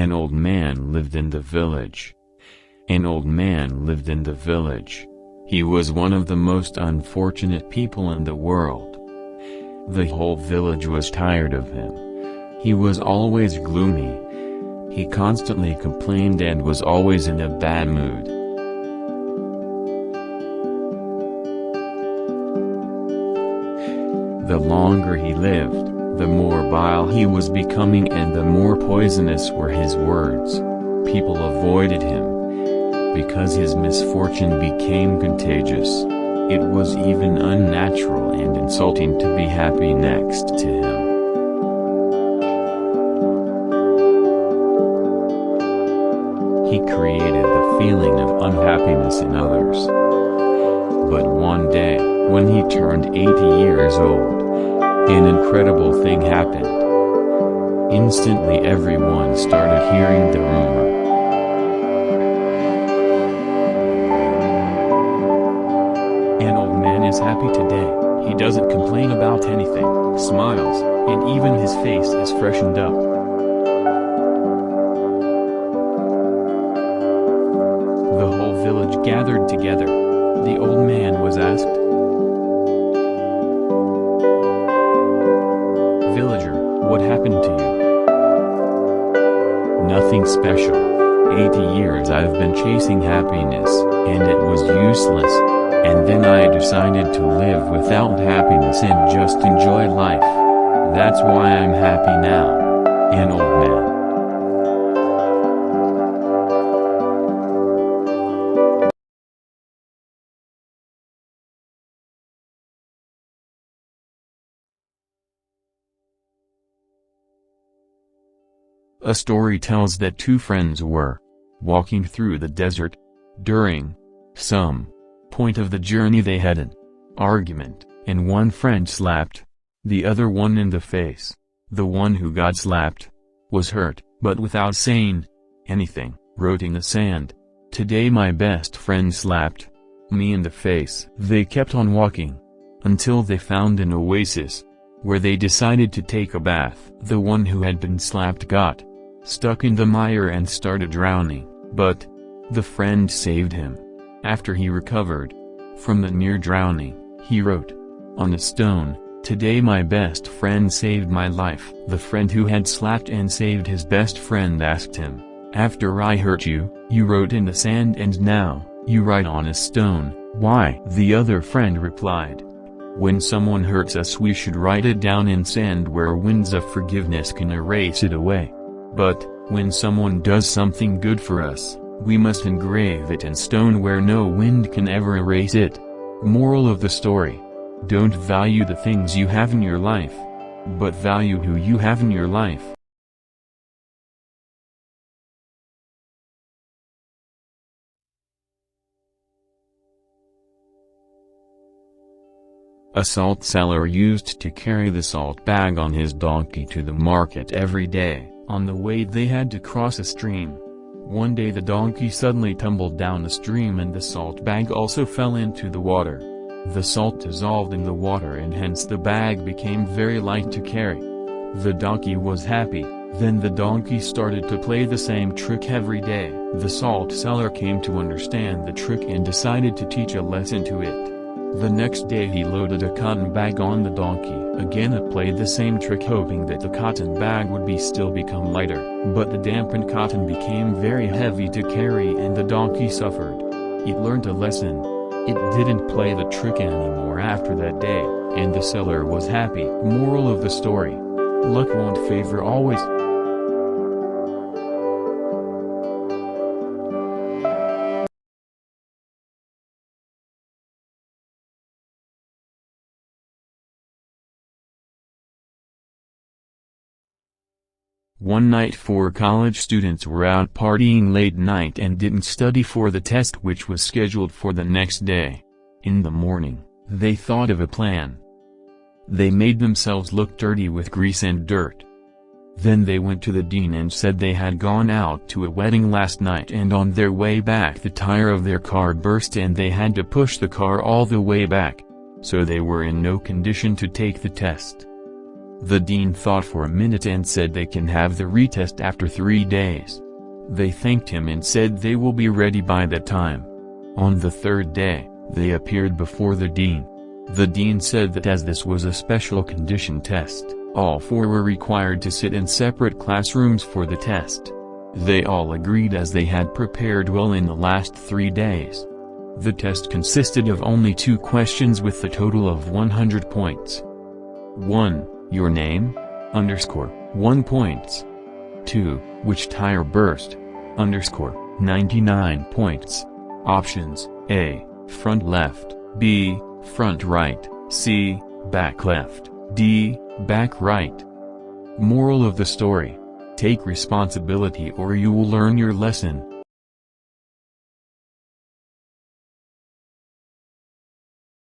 An old man lived in the village. An old man lived in the village. He was one of the most unfortunate people in the world. The whole village was tired of him. He was always gloomy. He constantly complained and was always in a bad mood. The longer he lived, the more vile he was becoming and the more poisonous were his words. People avoided him, because his misfortune became contagious. It was even unnatural and insulting to be happy next to him. He created the feeling of unhappiness in others. But one day, when he turned 80 years old, an incredible thing happened. Instantly everyone started hearing the rumor. An old man is happy today. He doesn't complain about anything, smiles, and even his face is freshened up. The whole village gathered together. The old man was asked, "Villager, what happened to you?" "Nothing special. 80 years I've been chasing happiness, and it was useless. And then I decided to live without happiness and just enjoy life. That's why I'm happy now." An old man. A story tells that two friends were walking through the desert. During some point of the journey they had an argument, and one friend slapped the other one in the face. The one who got slapped was hurt, but without saying anything, wrote in the sand, "Today my best friend slapped me in the face." They kept on walking until they found an oasis, where they decided to take a bath. The one who had been slapped got stuck in the mire and started drowning, but the friend saved him. After he recovered from the near drowning, he wrote on a stone, "Today my best friend saved my life." The friend who had slapped and saved his best friend asked him, "After I hurt you, you wrote in the sand and now, you write on a stone, why?" The other friend replied, "When someone hurts us we should write it down in sand where winds of forgiveness can erase it away. But, when someone does something good for us, we must engrave it in stone where no wind can ever erase it." Moral of the story: don't value the things you have in your life, but value who you have in your life. A salt seller used to carry the salt bag on his donkey to the market every day. On the way they had to cross a stream. One day the donkey suddenly tumbled down the stream and the salt bag also fell into the water. The salt dissolved in the water and hence the bag became very light to carry. The donkey was happy. Then the donkey started to play the same trick every day. The salt seller came to understand the trick and decided to teach a lesson to it. The next day he loaded a cotton bag on the donkey. Again it played the same trick, hoping that the cotton bag would still become lighter. But the dampened cotton became very heavy to carry and the donkey suffered. It learned a lesson. It didn't play the trick anymore after that day, and the seller was happy. Moral of the story: luck won't favor always. One night 4 college students were out partying late night and didn't study for the test which was scheduled for the next day. In the morning, they thought of a plan. They made themselves look dirty with grease and dirt. Then they went to the dean and said they had gone out to a wedding last night and on their way back the tire of their car burst and they had to push the car all the way back. So they were in no condition to take the test. The dean thought for a minute and said they can have the retest after 3 days. They thanked him and said they will be ready by that time. On the 3rd day, they appeared before the dean. The dean said that as this was a special condition test, all 4 were required to sit in separate classrooms for the test. They all agreed as they had prepared well in the last 3 days. The test consisted of only 2 questions with a total of 100 points. 1. Your name? 1 points. 2. Which tire burst? 99 points. Options: A. Front left, B. Front right, C. Back left, D. Back right. Moral of the story: take responsibility or you will learn your lesson.